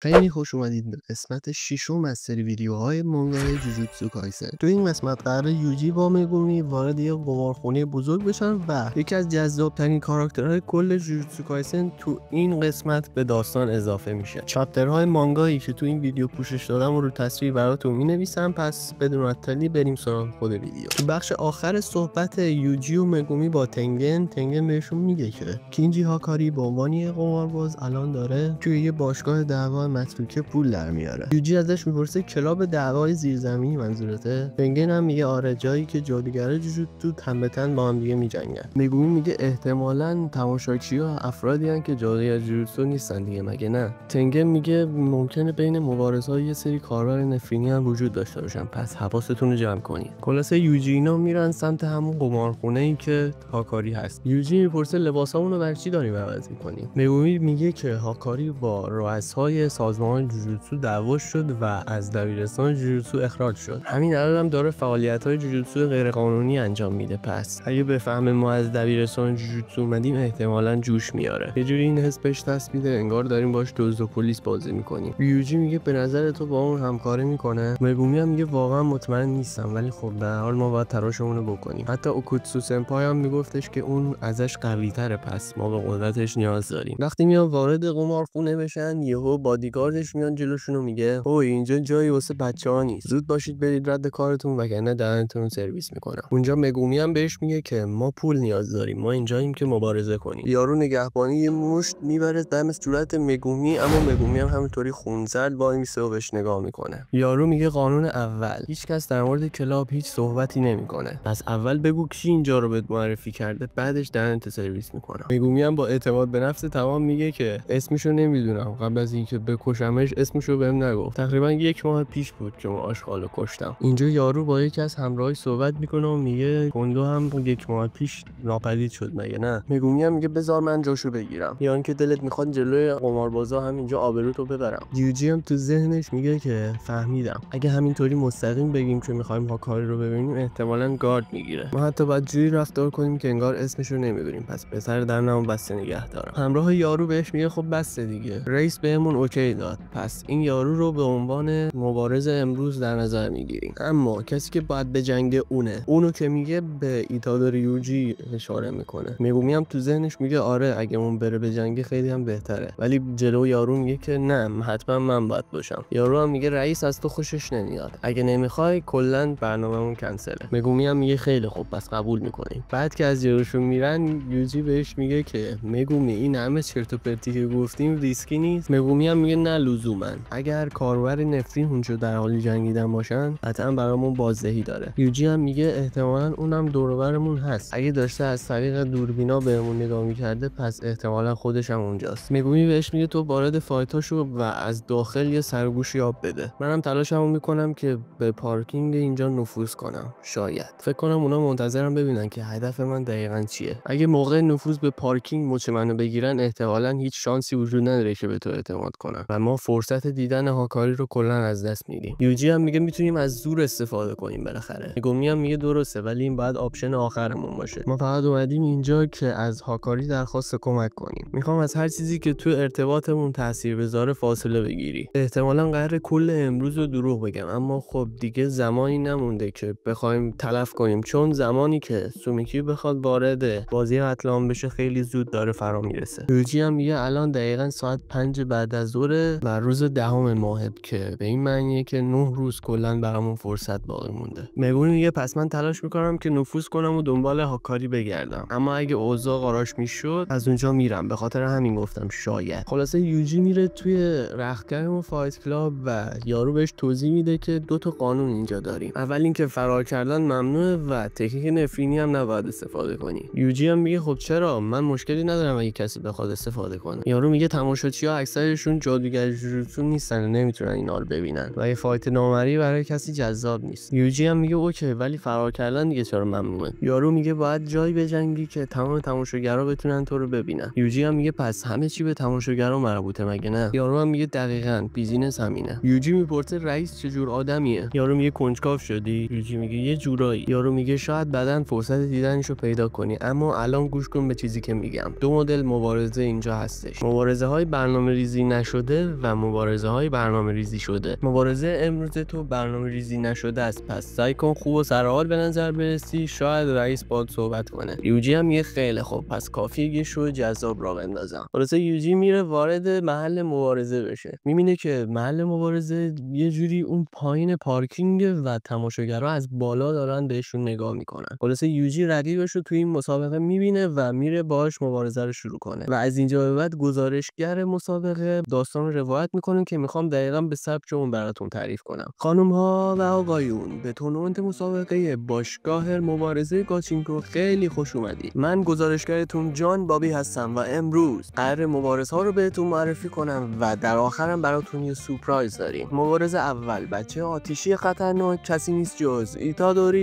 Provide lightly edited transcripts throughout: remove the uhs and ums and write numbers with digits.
خیلی خوش اومدید به قسمت ششم از سری ویدیوهای مانگای جوجوتسو کایسن. تو این قسمت قراره یوجی با مگومی وارد یه قمارخونه بزرگ بشن و یکی از جذابترین کاراکترهای کل جوجوتسو کایسن تو این قسمت به داستان اضافه میشه. چاپترهای مانگایی که تو این ویدیو پوشش دادم رو تصویر براتون مینویسم، پس بدون تعطیلی بریم سراغ خود ویدیو. تو بخش آخر صحبت یوجی و مگومی با تنگن بهشون میگه که کینجی هاکاری به عنوان یه قمارباز الان داره توی یه باشگاه دعوا متروکه پول در میاره. یوجی ازش میپرسه کلاب دعوای زیرزمینی منظورته؟ تنگن هم میگه آره، جایی که جادوگرای جوجوتسو تن به تن با هم دیگه میجنگن. مگومی میگه احتمالاً تماشاچی‌ها افرادی ان که جادوگر جوجوتسو نیستن دیگه، مگه نه؟ تنگن میگه ممکنه بین مبارزه‌ها یه سری کاربر نفرینی هم وجود داشته باشن، پس حواستون رو جمع کنین. خلاصه یوجی اینا میرن سمت همون قمارخونه‌ای که هاکاری هست. یوجی میپرسه لباسامون رو برای چی داریم عوض می‌کنیم؟ مگومی میگه که هاکاری با رؤسای سازمان جوجوتسو دعوا شد و از دبیرستان جوجوتسو اخراج شد. همین الان هم داره فعالیت‌های جوجوتسو غیرقانونی انجام میده، پس اگه بفهمه ما از دبیرستان جوجوتسو اومدیم احتمالاً جوش میاره. یه جوری این حس بهش دست میده انگار داریم باش دزد و پلیس بازی میکنیم. یوجی میگه به نظر تو با اون همکاری میکنه؟ مگومی هم میگه واقعا مطمئن نیستم، ولی خب در حال ما باید تلاشمون رو بکنیم. حتی اوکوتسو سنپای هم میگفتش که اون ازش قوی‌تره، پس ما به قدرتش نیاز داریم. وقتی میان وارد قمارخونه بشن، یهو بادیگاردش میان جلوشون و میگه اوه اینجا جایی واسه بچه‌ها نیست، زود باشید برید رد کارتون وگرنه دهنتون سرویس میکنم. اونجا مگومی هم بهش میگه که ما پول نیاز داریم، ما اینجاییم که مبارزه کنیم. یارو نگهبانی یه مشت میبره دم صورت مگومی، اما مگومی هم همونطوری خونسرد وای میسه و بهش نگاه میکنه. یارو میگه قانون اول، هیچکس در مورد کلاب هیچ صحبتی نمیکنه، پس اول بگو کی اینجا رو بهت معرفی کرده، بعدش دهنت سرویس میکنم. مگومی هم با اعتماد به نفس تمام میگه که اسمشو نمیدونم، قبل از اینکه بکشمش اسمشو بهم نگفت. تقریبا 1 ماه پیش بود که ما آشغالو کشتم. اینجا یارو با یکی از همراهاش صحبت میکنه و میگه کندو هم 1 ماه پیش ناپدید شد مگه نه؟ مگومی هم میگه بذار من جاشو بگیرم، یا اینکه دلت میخواد جلوی قماربازا همینجا آبروتو ببرم. یوجی هم تو ذهنش میگه که فهمیدم، اگه همینطوری مستقیم بگیم که میخوایم هاکاری رو ببینیم احتمالاً گارد میگیره. ما حتی باید جوری رفتار کنیم که انگار اسمش رو نمیبریم، پس پسر درنمو بسته نگه دارم. همراه یارو بهش میگه خب بسته دیگه، رئیس بهمون اوکی داد، پس این یارو رو به عنوان مبارز امروز در نظر میگیریم. اما کسی که باید به جنگ اونو که میگه به ایتادوری یوجی اشاره میکنه. مگومی هم تو ذهنش میگه آره اگه اون بره به جنگ خیلی هم بهتره، ولی جلو یارو میگه که نه حتما من باید باشم. یارو هم میگه رئیس از تو خوشش نمیاد، اگه نمیخوای کلا برنامه‌مون کنسله. مگومی هم میگه خیلی خوب پس قبول میکنیم. بعد که از جلوشون میرن یوجی بهش میگه که مگومی این همه چرت و پرتی که گفتیم ریسکی نیست؟ مگومی هم میگه نه لزوما، اگر کاربر نفرین اونجا در حال جنگیدن باشن قطعا برامون بازدهی داره. یوجی هم میگه احتمالاً اونم دور و برمون هست، اگه داشته از طریق دوربینا بهمون نگاه میکرده پس احتمالاً خودش هم اونجاست. مگومی بهش میگه تو وارد فایتا شو و از داخل یه سرگوشی آب بده، منم تلاشمو میکنم که به پارکینگ اینجا نفوذ کنم. شاید فکر کنم اونا منتظرم ببینن که هدف من دقیقاً چیه. اگه موقع نفوذ به پارکینگ مچ منو بگیرن احتمالاً هیچ شانسی وجود نداره که به تو اعتماد کنن و ما فرصت دیدن هاکاری رو کلا از دست میدیم. یوجی هم میگه میتونیم از زور استفاده کنیم بالاخره. مگومی هم میگه درسته، ولی این باید آپشن آخرمون باشه. ما فقط اومدیم اینجا که از هاکاری درخواست کمک کنیم. میخوام از هر چیزی که تو ارتباطمون تاثیر بذاره فاصله بگیری. احتمالاً قراره کل امروز رو دروغ بگم، اما خب دیگه زمانی نمونده که بخوایم تلف کنیم، چون زمانی که سومیکی بخواد وارد بازی قتل بشه خیلی زود داره فرا میرسه. یوجی هم میگه الان دقیقاً ساعت 5 بعد از ظهر و روز 10 ماه که به این معنیه که 9 روز کلا برامون فرصت باقی مونده. مگومی میگه پس من تلاش میکنم که نفوذ کنم و دنبال هاکاری بگردم، اما اگه اوضاع قاراش میشد از اونجا میرم، به خاطر همین گفتم شاید. خلاصه یوجی میره توی رختکن و فایت کلاب و یارو بهش توضیح میده که 2 تا قانون اینجا داریم. اول اینکه فرار کردن ممنوعه و تکنیک نفرینی هم نباید استفاده کنی. یوجی هم میگه خب چرا؟ من مشکلی ندارم اگه کسی بخواد استفاده کنه. یارو میگه تماشاچی‌ها اکثرشون جادوگر جوجوتسو نیستن و نمیتونن اینا رو ببینن و یه فایت نامری برای کسی جذاب نیست. یوجی هم میگه اوکی، ولی فرار کردن دیگه چرا ممنوعه؟ یارو میگه باید جایی بجنگی که تمام تماشاگرها بتونن تو رو ببینن. یوجی هم میگه پس همه چی به تماشاگرها مربوطه مگه نه؟ یارو هم میگه دقیقاً بیزینس همینه. یوجی میپرسه رئیس چه جور آدمیه؟ یارو میگه کنجکاو شدی؟ یوجی میگه یه جورایی. یارو میگه شاید بعداً فرصت دیدنشو پیدا کنی، اما الان گوش کن به چیزی که میگم. 2 مدل مبارزه اینجا هستش. مبارزه های برنامه‌ریزی نشده شده و مبارزه های برنامه ریزی شده. مبارزه امروز تو برنامه ریزی نشده است، پس سعی کن خوب و سرحال به نظر برسی، شاید رئیس باهات صحبت کنه. یوجی هم یه خیلی خوب، پس کافیه یه شو جذاب راه بندازم. خلاصه یوجی میره وارد محل مبارزه بشه، میبینه که محل مبارزه یه جوری اون پایین پارکینگ و تماشاگرها از بالا دارن بهشون نگاه میکنن. خلاصه یوجی رقیبش رو توی این مسابقه میبینه و میره باهاش مبارزه رو شروع کنه و از اینجا به بعد گزارشگر مسابقه داستان رو روایت میکنه که میخوام دقیقاً به سبک اون براتون تعریف کنم. خانم ها و آقایون، به تورنمنت مسابقه باشگاه مبارزه گاچینکو خیلی خوش اومدید. من گزارشگرتون جان بابی هستم و امروز قرار مبارزه ها رو بهتون معرفی کنم و در آخرم براتون یه سورپرایز داریم. مبارزه اول، بچه آتیشی خطرناک کسی نیست جز ایتادوری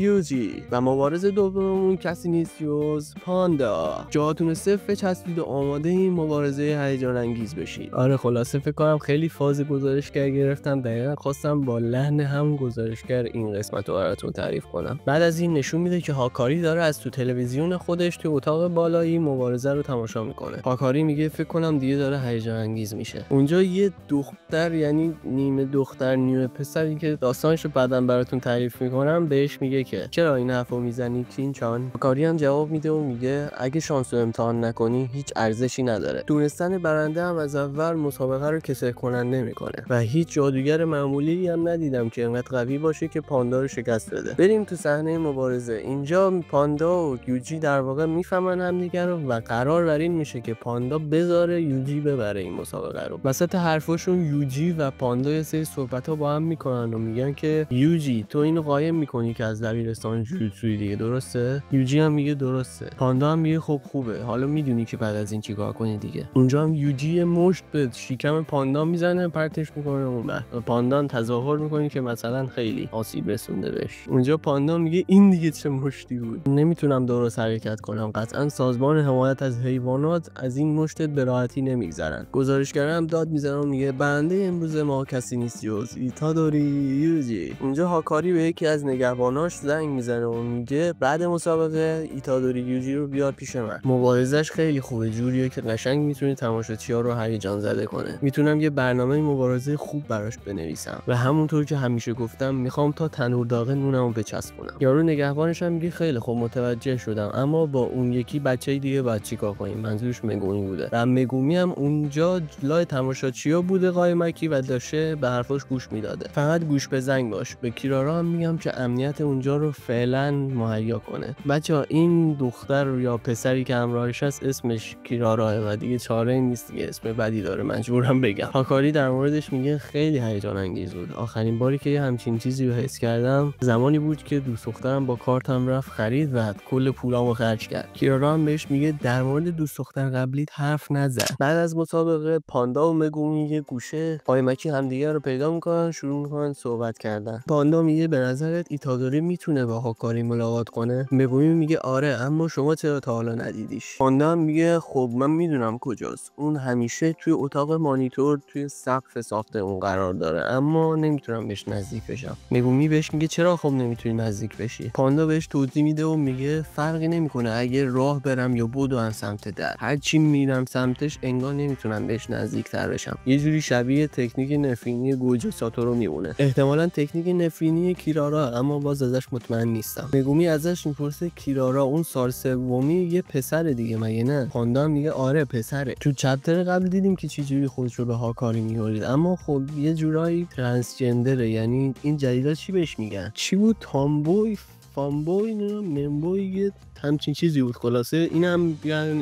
یوجی و مبارزه دوم کسی نیست جز پاندا. جاتون صفر چسبید و آماده این مبارزه هیجان انگیز بشید. آره خلاصه فکر کنم خیلی فاز گزارشگر گرفتم، دقیقاً خواستم با لحن هم گزارشگر این قسمت رو براتون تعریف کنم. بعد از این نشون میده که هاکاری داره از تو تلویزیون خودش تو اتاق بالایی مبارزه رو تماشا میکنه. هاکاری میگه فکر کنم دیگه داره هیجان انگیز میشه. اونجا یه دختر، یعنی نیمه دختر نیمه پسری که داستانش رو بعداً براتون تعریف میکنم، بهش میگه که چرا این حرفو میزنی کینچان؟ هاکاری هم جواب میده و میگه اگه شانس رو امتحان نکنی هیچ ارزشی نداره. دونستن برنده هم از اول مسابقه رو کسل کننده میکنه و هیچ جادوگر معمولی هم ندیدم که انقدر قوی باشه که پاندا رو شکست بده. بریم تو صحنه مبارزه. اینجا پاندا و یوجی در واقع میفهمن همدیگه رو و قرار بر این میشه که پاندا بذاره یوجی ببره این مسابقه رو. وسط حرفاشون یوجی و پاندا یه سری صحبت‌ها با هم میکنن و میگن که یوجی تو اینو قایم میکنی که از دبیرستان جوجوتسویی دیگه، درسته؟ یوجی هم میگه درسته. پاندا هم میگه خب خوبه، حالا میدونی که بعد از این چیکار کنی دیگه. اونجا هم یوجی مشت به شکم پاندا میزنه، پرتش میکنه اون بعد پاندا تظاهر میکنه که مثلا خیلی آسیب رسونده بهش. اونجا پاندا میگه این دیگه چه مشتی بود، نمیتونم درست حرکت کنم، قطعا سازمان حمایت از حیوانات از این مشتت به راحتی نمیگذرن. گزارشگر هم داد میزنه و میگه بنده امروز ما کسی نیست جز ایتادوری یوجی. اونجا هاکاری به یکی از نگهباناش زنگ میزنه و میگه بعد مسابقه ایتادوری یوجی رو بیار پیش من. مبارزش خیلی خوبه، جوریه که قشنگ میتونه تماشاچی‌ها رو هیجان زده کنه. میتونم یه برنامه مبارزه خوب براش بنویسم و همونطور که همیشه گفتم میخوام تا تنور داغ نونمو بچسبونم. یارو نگهبانش هم میگه خیلی خوب متوجه شدم، اما با اون یکی بچه دیگه باید چیکار کنیم؟ منظورش مگومی بوده و مگومی هم اونجا لای تماشاچی‌ها بوده قایمکی و داشته به حرفاش گوش میداده. فقط گوش به زنگ باش. به کیرارا هم میگم که امنیت اونجا رو فعلا مهیا کنه. بچه‌ها این دختر یا پسری که همراهش هست اسمش کیراراه و دیگه چاره نیست دیگه، اسم بدی داره مجبورم بگم. هاکاری در موردش میگه خیلی هیجان انگیز بود. آخرین باری که همچین چیزی رو حس کردم زمانی بود که دوست دخترم با کارتم رفت خرید و کل پولامو خرج کرد. کیرارا هم بهش میگه در مورد دوست دختر قبلیت حرف نزن. بعد از مسابقه پاندا و مگومی یه گوشه قایمکی همدیگه رو پیدا میکنن، شروع میکنن صحبت کردن. پاندا میگه به نظرت ایتادوری میتونه با هاکاری ملاقات کنه؟ مگومی میگه آره، اما شما چرا تا حالا ندیدیش؟ پاندا هم میگه خب من میدونم کجاست، اون همیشه توی اتاق مانیتور توی سقف ساختمون قرار داره، اما نمیتونم بهش نزدیک بشم. مگومی بهش میگه چرا خب نمیتونی نزدیک بشی؟ پاندا بهش توضیح میده و میگه فرقی نمیکنه اگه راه برم یا بدوم سمت در، هر چی میرم سمتش انگار نمیتونم بهش نزدیک‌تر بشم. یه جوری شبیه تکنیک نفرینی گوجو ساتورو میمونه، احتمالاً تکنیک نفرینی کیرارا، اما باز ازش مطمئن نیستم. مگومی ازش میپرسه کیرارا اون سال سومی یه پسر دیگه مگه نه؟ پاندا میگه آره پسره. تو چپتر قبل دیدیم که چه جوری خودش رو به هاکاری می‌آورد، اما خب یه جورایی ترانسجندره، یعنی این جدیدا چی بهش میگن؟ چی بود؟ تامبوی، فامبوی، ممبوی، همچین چیزی بود. خلاصه اینم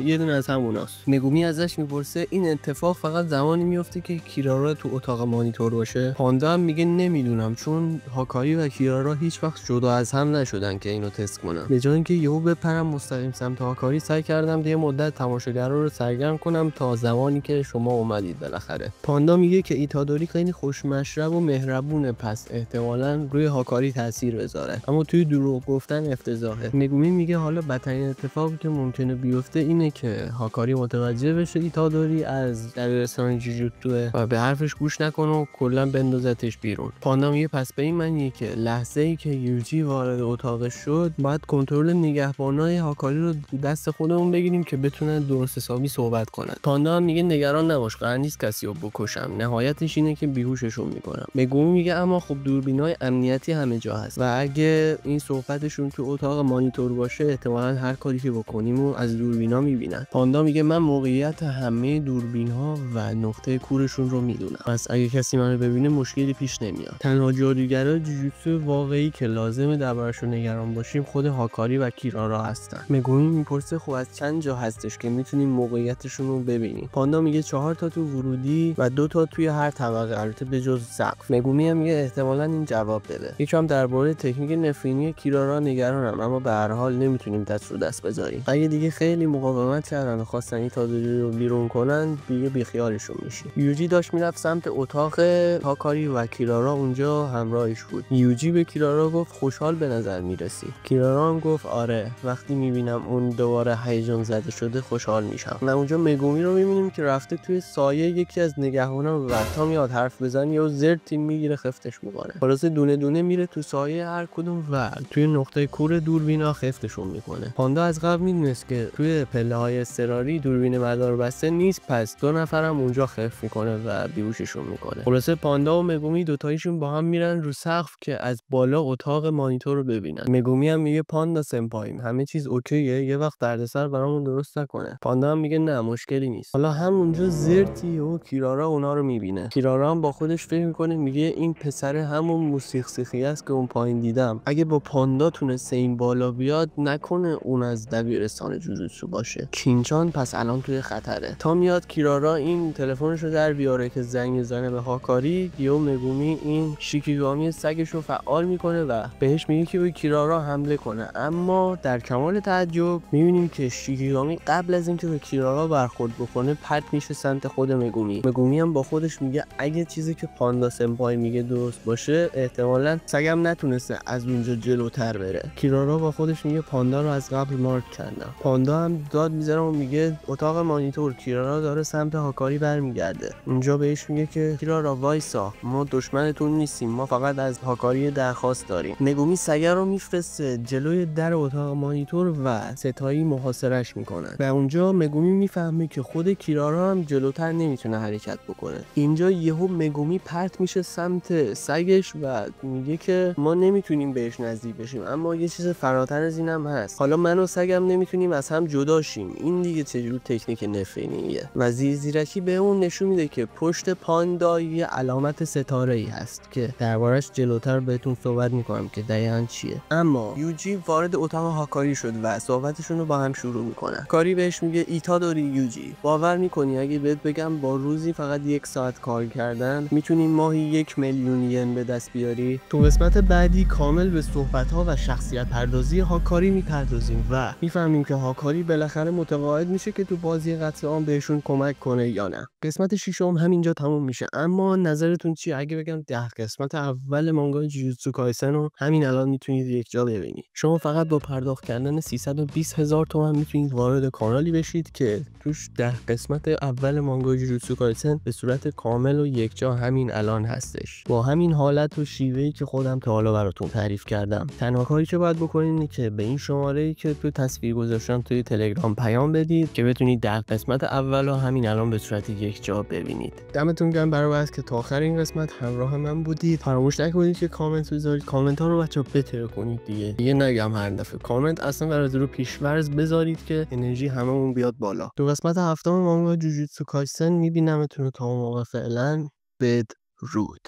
یه دونه از هموناست. مگومی ازش میپرسه این اتفاق فقط زمانی میفته که کیرارا تو اتاق مانیتور باشه؟ پاندا هم میگه نمیدونم، چون هاکاری و کیرارا هیچ وقت جدا از هم نشدن که اینو تست کنم. به جای اینکه یهو بپرم مستقیم سمت هاکاری، سعی کردم یه مدت تماشاگرا رو سرگرم کنم تا زمانی که شما اومدید بالاخره. پاندا میگه که ایتادوری خیلی خوشمشرب و مهربونه، پس احتمالاً روی هاکاری تاثیر بذاره، اما توی دروغ گفتن افتضاحه. مگومی میگه حالا بدترین اتفاقی که ممکنه بیفته اینه که هاکاری متوجه بشه ایتادوری از دبیرستان جوجوتسو و به حرفش گوش نکنه و کلا بندازتش بیرون. پاندا میگه پس به این معنیه که لحظه‌ای که یوجی وارد اتاقش شد باید کنترل نگهبانای هاکاری رو دست خودمون بگیریم که بتونن درست حسابی صحبت کنن. پاندا هم میگه نگران نباش، قرار نیست کسی رو بکشم، نهایتش اینه که بیهوششون میکنم. مگومی میگه اما خب دوربینای امنیتی همه جا هست و اگه این صحبتشون تو اتاق مانیتور باشه احتمالاً هر کاری که بکنیم و از دوربینا میبینن. پاندا میگه من موقعیت همه دوربین‌ها و نقطه کورشون رو میدونم، پس اگه کسی منو ببینه مشکلی پیش نمیاد. تنها جادوگرای جوجوتسو واقعی که لازمه دربارشون نگران باشیم خود هاکاری و کیرارا هستن. مگومی میپرسه خب از چند جا هستش که میتونیم موقعیتشون رو ببینیم. پاندا میگه 4 تا تو ورودی و 2 تا توی هر طبقه، البته به جز سقف. مگومی هم میگه احتمالاً این جواب بده. یکم درباره تکنیک نفرینی کیرارا نگرانم، اما به هر حال نمیتونیم دست رو دست بذاریم. اگه دیگه خیلی مقاومت کردن و خواستن ایتادوری رو بیرون کنن دیگه بیخیالشون میشی. یوجی داشت میرفت سمت اتاق هاکاری و کیرارا اونجا همراهش بود. یوجی به کیرارا گفت خوشحال به نظر میرسی. کیرارا هم گفت آره، وقتی میبینم اون دوباره هیجان زده شده خوشحال میشم. و اونجا مگومی رو میبینیم که رفته توی سایه یکی از نگهبانا و تا میاد حرف بزنه یا زرتی میگیره خفتش میکنه. خلاصه دونه دونه میره تو سایه هر کدوم و توی نقطه کور دوربینا خفتشون میکنه. پاندا از قبل میدونست که توی پله‌های اضطراری دوربین مدار بسته نیست، پس 2 نفرم اونجا خفت میکنه و بیهوششون میکنه. خلاصه پاندا و مگومی دوتایشون با هم میرن رو سقف که از بالا اتاق مانیتور رو ببینن. مگومی هم میگه پاندا سنپای همه چیز اوکیه، یه وقت دردسر برامون درست نکنه. پاندا هم میگه نه مشکلی نیست. حالا همونجا زرتی و کیرارا اونا رو میبینه. کیرارا هم با خودش فکر میکنه، میگه این پسر همون موسیقی است که اون پایین دیدم. اگه با پاندا تونسته این بالا بیاد نکنه اون از دبیرستان جوجوتسو باشه. کینچان پس الان توی خطره. تا میاد کیرارا این تلفنشو در بیاره که زنگ بزنه به هاکاری، یهو مگومی این شیکیگامی سگش رو فعال میکنه و بهش میگه که به کیرارا حمله کنه. اما در کمال تعجب میبینیم که شیکیگامی قبل از اینکه به کیرارا برخورد بکنه پرت میشه سمت خود مگومی. مگومی هم با خودش میگه اگه چیزی که پاندا سنپای میگه درست باشه احتمالاً سگم نتونسته از اونجا جلوتر بره. کیرارا با خودش میگه پاندا رو از قبل مارک کردم. پاندا هم داد میزنه و میگه اتاق مانیتور. کیرارا داره سمت هاکاری برمیگرده. اونجا بهش میگه که کیرارا وایسا، ما دشمنتون نیستیم، ما فقط از هاکاری درخواست داریم. مگومی سگه رو میفرسته جلوی در اتاق مانیتور و ستایی محاصرش میکنن. و اونجا مگومی میفهمه که خود کیرارا هم جلوتر نمیتونه حرکت بکنه. اینجا یهو مگومی پرت میشه سمت سگش و میگه که ما نمیتونیم بهش نزدیک بشیم، اما یه چیز فراتر از اینم هست. حالا من و سگم نمیتونیم از هم جدا شیم. این دیگه چجور تکنیک نفرینیه. و زیرکی به اون نشون میده که پشت پاندا یه علامت ستاره‌ای هست که دربارش جلوتر بهتون صحبت میکنم که دقیقاً چیه. اما یوجی وارد اتاق هاکاری شد و صحبتشون رو با هم شروع میکنن. کاری بهش میگه ایتادوری یوجی، باور میکنی اگه بهت بگم با روزی فقط 1 ساعت کار کردن میتونی ماهی 1 میلیون ین به دست بیاری؟ تو قسمت بعدی کامل به صحبت‌ها و شخصیت پردازی هاکاری میپردازیم و میفهمیم که هاکاری بالاخره متقاعد میشه که تو بازی قتل عام بهشون کمک کنه یا نه. قسمت 6 همینجا تموم میشه. اما نظرتون چیه اگه بگم 10 قسمت اول مانگای جوجوتسو کایسن رو همین الان میتونید یک جا ببینید؟ شما فقط با پرداخت کردن 320,000 تومان میتونید وارد کانالی بشید که توش 10 قسمت اول مانگای جوجوتسو کایسن به صورت کامل و یک جا همین الان هستش، با همین حالت و شیوهی که خودم تا حالا براتون تعریف کردم. تنها کاری که باید بکنید اینه که به این شماره‌ای که تو تصویر گذاشتم توی تلگرام پیام بدید که بتونید 10 قسمت اول رو همین الان به صورت یک جا ببینید. دمتون گرم برای بس که تا آخر این قسمت همراه من بودید. فراموش نکنید که کامنت بذارید. کامنت ها رو بچه‌ها بتر کنید دیگه نگم هر دفعه کامنت، اصلا برای رو پیش‌ورز بذارید که انرژی هممون بیاد بالا. تو قسمت هفتم مانگا جوجوتسو کایسن میبینمتون تا اون موقع. فعلا بدرود.